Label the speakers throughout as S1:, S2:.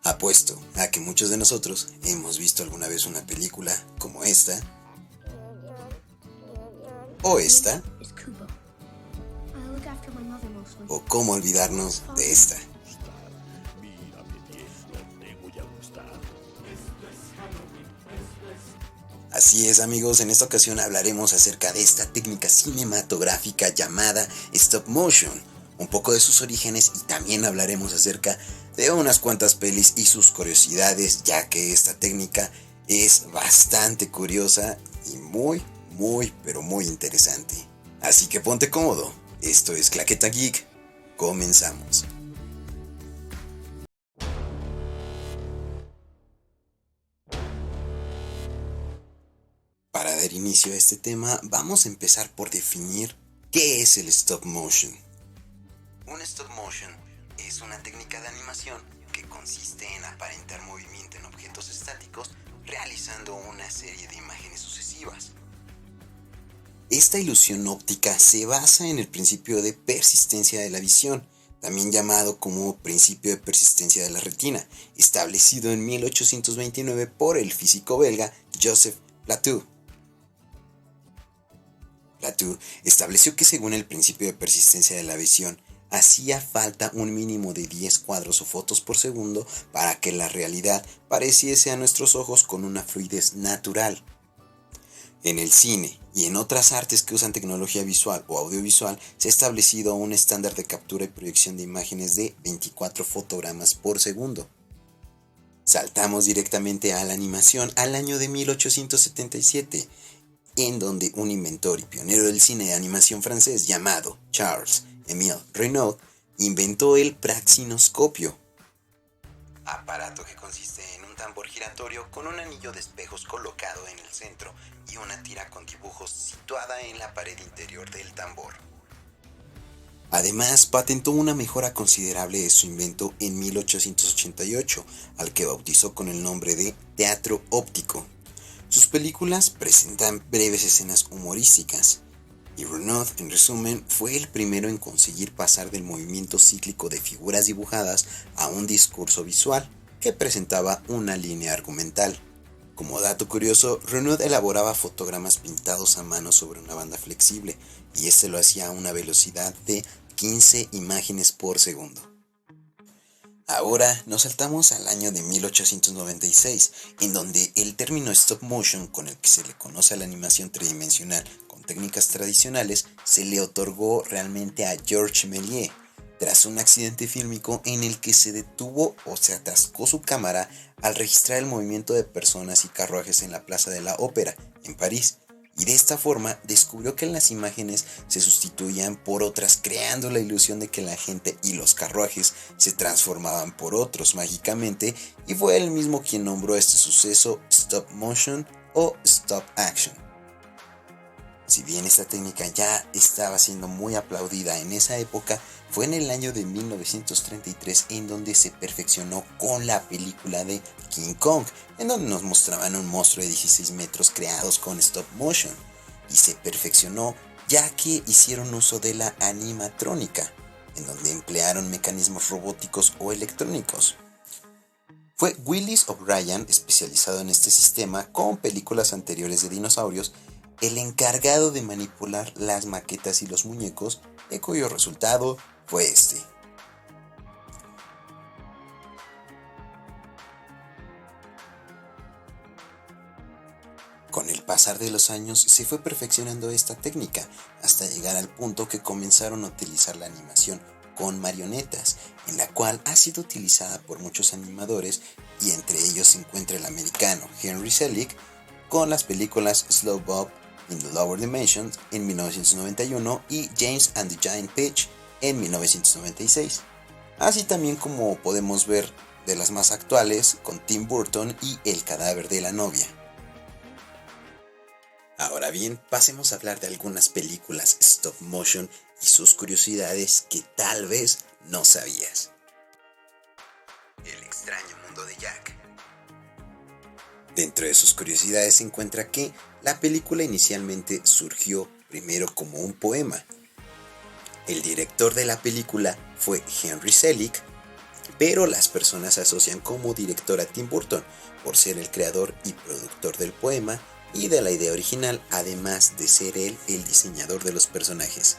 S1: Apuesto a que muchos de nosotros hemos visto alguna vez una película como esta o esta, o cómo olvidarnos de esta. Así es, amigos, en esta ocasión hablaremos acerca de esta técnica cinematográfica llamada stop motion, un poco de sus orígenes, y también hablaremos acerca de unas cuantas pelis y sus curiosidades, ya que esta técnica es bastante curiosa y pero muy interesante. Así que ponte cómodo, esto es Claqueta Geek, comenzamos. Para dar inicio a este tema, vamos a empezar por definir qué es el stop motion. Un stop motion es una técnica de animación que consiste en aparentar movimiento en objetos estáticos realizando una serie de imágenes sucesivas. Esta ilusión óptica se basa en el principio de persistencia de la visión, también llamado como principio de persistencia de la retina, establecido en 1829 por el físico belga Joseph Plateau. Plateau estableció que según el principio de persistencia de la visión, hacía falta un mínimo de 10 cuadros o fotos por segundo para que la realidad pareciese a nuestros ojos con una fluidez natural. En el cine y en otras artes que usan tecnología visual o audiovisual, se ha establecido un estándar de captura y proyección de imágenes de 24 fotogramas por segundo. Saltamos directamente a la animación al año de 1877, en donde un inventor y pionero del cine de animación francés llamado Charles-Émile Reynaud inventó el praxinoscopio, aparato que consiste en un tambor giratorio con un anillo de espejos colocado en el centro y una tira con dibujos situada en la pared interior del tambor. Además, patentó una mejora considerable de su invento en 1888, al que bautizó con el nombre de teatro óptico. Sus películas presentan breves escenas humorísticas, y Reynaud, en resumen, fue el primero en conseguir pasar del movimiento cíclico de figuras dibujadas a un discurso visual que presentaba una línea argumental. Como dato curioso, Reynaud elaboraba fotogramas pintados a mano sobre una banda flexible, y este lo hacía a una velocidad de 15 imágenes por segundo. Ahora nos saltamos al año de 1896, en donde el término stop motion, con el que se le conoce a la animación tridimensional con técnicas tradicionales, se le otorgó realmente a Georges Méliès, tras un accidente fílmico en el que se detuvo o se atascó su cámara al registrar el movimiento de personas y carruajes en la Plaza de la Ópera, en París. Y de esta forma descubrió que las imágenes se sustituían por otras, creando la ilusión de que la gente y los carruajes se transformaban por otros mágicamente, y fue él mismo quien nombró este suceso stop motion o stop action. Si bien esta técnica ya estaba siendo muy aplaudida en esa época, fue en el año de 1933 en donde se perfeccionó con la película de King Kong, en donde nos mostraban un monstruo de 16 metros creados con stop motion, y se perfeccionó ya que hicieron uso de la animatrónica, en donde emplearon mecanismos robóticos o electrónicos. Fue Willis O'Brien, especializado en este sistema con películas anteriores de dinosaurios, el encargado de manipular las maquetas y los muñecos, de cuyo resultado fue este. Con el pasar de los años se fue perfeccionando esta técnica hasta llegar al punto que comenzaron a utilizar la animación con marionetas, en la cual ha sido utilizada por muchos animadores, y entre ellos se encuentra el americano Henry Selick con las películas Slow Bob in the Lower Dimensions en 1991 y James and the Giant Peach en 1996. Así también como podemos ver de las más actuales con Tim Burton y El cadáver de la novia. Ahora bien, pasemos a hablar de algunas películas stop motion y sus curiosidades que tal vez no sabías. El extraño mundo de Jack. Dentro de sus curiosidades se encuentra que la película inicialmente surgió primero como un poema. El director de la película fue Henry Selick, pero las personas asocian como director a Tim Burton por ser el creador y productor del poema y de la idea original, además de ser él el diseñador de los personajes.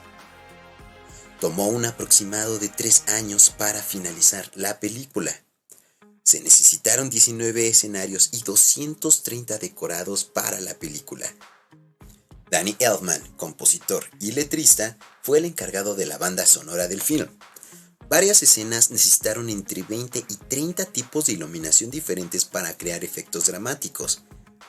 S1: Tomó un aproximado de 3 años para finalizar la película. Se necesitaron 19 escenarios y 230 decorados para la película. Danny Elfman, compositor y letrista, fue el encargado de la banda sonora del film. Varias escenas necesitaron entre 20 y 30 tipos de iluminación diferentes para crear efectos dramáticos.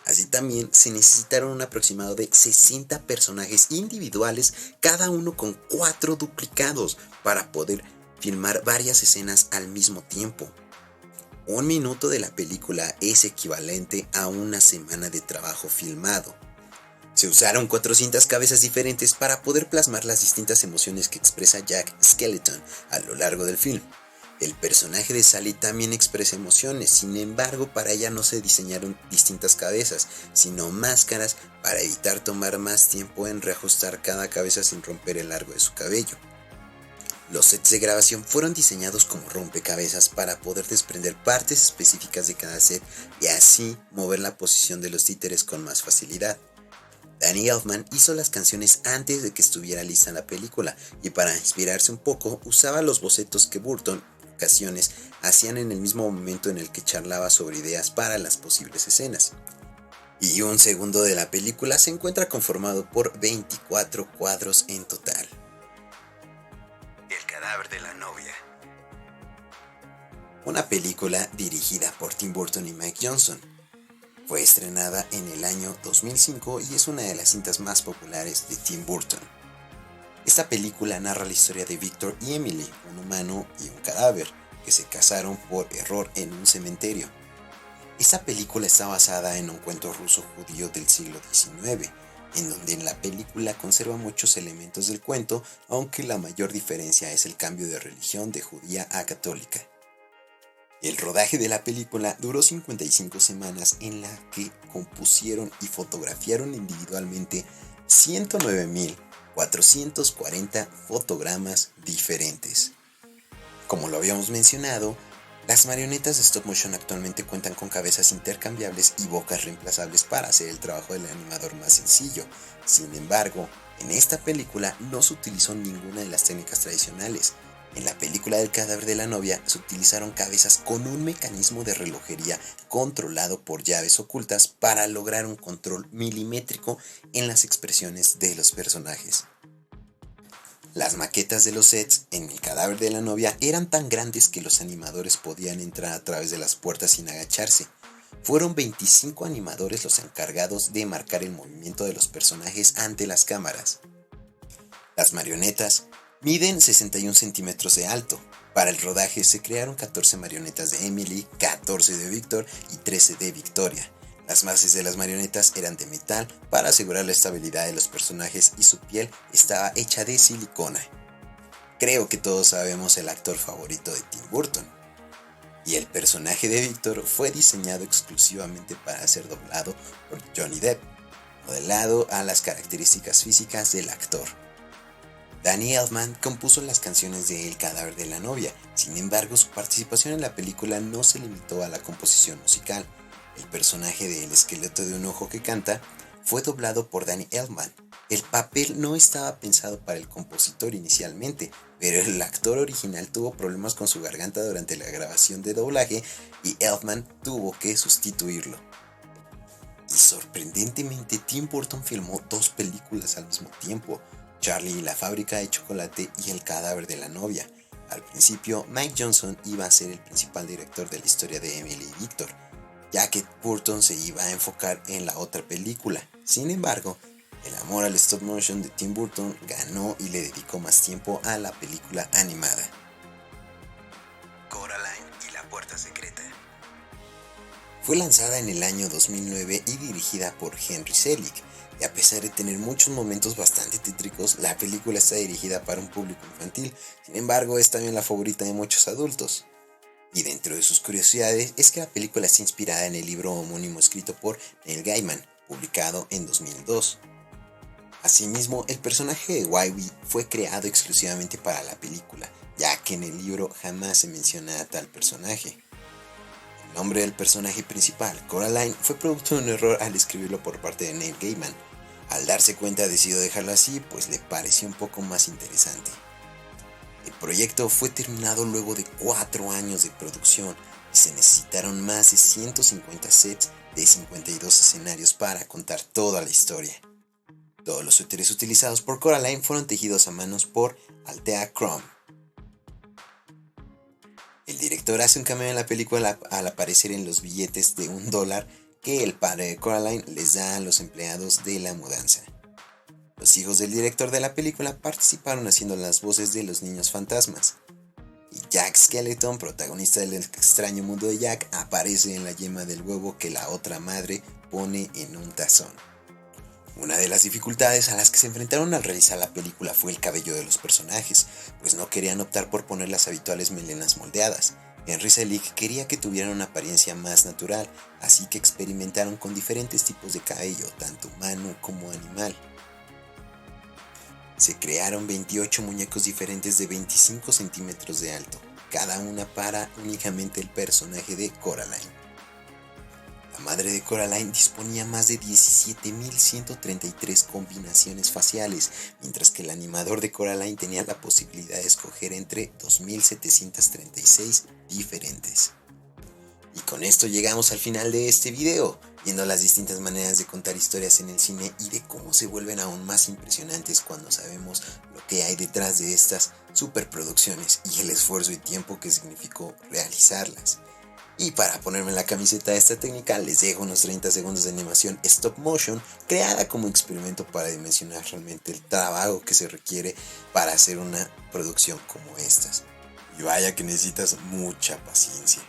S1: Así también se necesitaron un aproximado de 60 personajes individuales, cada uno con 4 duplicados, para poder filmar varias escenas al mismo tiempo. 1 minuto de la película es equivalente a una semana de trabajo filmado. Se usaron 400 cabezas diferentes para poder plasmar las distintas emociones que expresa Jack Skellington a lo largo del film. El personaje de Sally también expresa emociones, sin embargo para ella no se diseñaron distintas cabezas, sino máscaras para evitar tomar más tiempo en reajustar cada cabeza sin romper el largo de su cabello. Los sets de grabación fueron diseñados como rompecabezas para poder desprender partes específicas de cada set y así mover la posición de los títeres con más facilidad. Danny Elfman hizo las canciones antes de que estuviera lista la película y para inspirarse un poco usaba los bocetos que Burton en ocasiones hacían en el mismo momento en el que charlaba sobre ideas para las posibles escenas. Y 1 segundo de la película se encuentra conformado por 24 cuadros en total. El cadáver de la novia. Una película dirigida por Tim Burton y Mike Johnson. Fue estrenada en el año 2005 y es una de las cintas más populares de Tim Burton. Esta película narra la historia de Victor y Emily, un humano y un cadáver, que se casaron por error en un cementerio. Esta película está basada en un cuento ruso judío del siglo XIX, en donde en la película conserva muchos elementos del cuento, aunque la mayor diferencia es el cambio de religión de judía a católica. El rodaje de la película duró 55 semanas en la que compusieron y fotografiaron individualmente 109.440 fotogramas diferentes. Como lo habíamos mencionado, las marionetas de stop motion actualmente cuentan con cabezas intercambiables y bocas reemplazables para hacer el trabajo del animador más sencillo. Sin embargo, en esta película no se utilizó ninguna de las técnicas tradicionales. En la película del cadáver de la novia se utilizaron cabezas con un mecanismo de relojería controlado por llaves ocultas para lograr un control milimétrico en las expresiones de los personajes. Las maquetas de los sets en el cadáver de la novia eran tan grandes que los animadores podían entrar a través de las puertas sin agacharse. Fueron 25 animadores los encargados de marcar el movimiento de los personajes ante las cámaras. Las marionetas miden 61 centímetros de alto. Para el rodaje se crearon 14 marionetas de Emily, 14 de Victor y 13 de Victoria. Las bases de las marionetas eran de metal para asegurar la estabilidad de los personajes y su piel estaba hecha de silicona. Creo que todos sabemos el actor favorito de Tim Burton. Y el personaje de Victor fue diseñado exclusivamente para ser doblado por Johnny Depp, modelado a las características físicas del actor. Danny Elfman compuso las canciones de El cadáver de la novia, sin embargo su participación en la película no se limitó a la composición musical. El personaje de El esqueleto de un ojo que canta fue doblado por Danny Elfman. El papel no estaba pensado para el compositor inicialmente, pero el actor original tuvo problemas con su garganta durante la grabación de doblaje y Elfman tuvo que sustituirlo. Y sorprendentemente Tim Burton filmó 2 películas al mismo tiempo, Charlie y la fábrica de chocolate y El cadáver de la novia. Al principio, Mike Johnson iba a ser el principal director de la historia de Emily y Victor, ya que Burton se iba a enfocar en la otra película. Sin embargo, el amor al stop motion de Tim Burton ganó y le dedicó más tiempo a la película animada. Coraline y la puerta secreta. Fue lanzada en el año 2009 y dirigida por Henry Selick. Y a pesar de tener muchos momentos bastante tétricos, la película está dirigida para un público infantil. Sin embargo, es también la favorita de muchos adultos. Y dentro de sus curiosidades es que la película está inspirada en el libro homónimo escrito por Neil Gaiman, publicado en 2002. Asimismo, el personaje de Wybie fue creado exclusivamente para la película, ya que en el libro jamás se menciona a tal personaje. El nombre del personaje principal, Coraline, fue producto de un error al escribirlo por parte de Neil Gaiman. Al darse cuenta decidió dejarlo así, pues le pareció un poco más interesante. El proyecto fue terminado luego de 4 años de producción y se necesitaron más de 150 sets de 52 escenarios para contar toda la historia. Todos los suéteres utilizados por Coraline fueron tejidos a manos por Althea Crumb. El director hace un cameo en la película al aparecer en los billetes de $1 que el padre de Coraline les da a los empleados de la mudanza. Los hijos del director de la película participaron haciendo las voces de los niños fantasmas. Y Jack Skellington, protagonista del extraño mundo de Jack, aparece en la yema del huevo que la otra madre pone en un tazón. Una de las dificultades a las que se enfrentaron al realizar la película fue el cabello de los personajes, pues no querían optar por poner las habituales melenas moldeadas. Henry Selick quería que tuvieran una apariencia más natural, así que experimentaron con diferentes tipos de cabello, tanto humano como animal. Se crearon 28 muñecos diferentes de 25 centímetros de alto, cada una para únicamente el personaje de Coraline. La madre de Coraline disponía más de 17.133 combinaciones faciales, mientras que el animador de Coraline tenía la posibilidad de escoger entre 2.736 diferentes. Y con esto llegamos al final de este video, viendo las distintas maneras de contar historias en el cine y de cómo se vuelven aún más impresionantes cuando sabemos lo que hay detrás de estas superproducciones y el esfuerzo y tiempo que significó realizarlas. Y para ponerme la camiseta de esta técnica les dejo unos 30 segundos de animación stop motion creada como experimento para dimensionar realmente el trabajo que se requiere para hacer una producción como estas. Y vaya que necesitas mucha paciencia.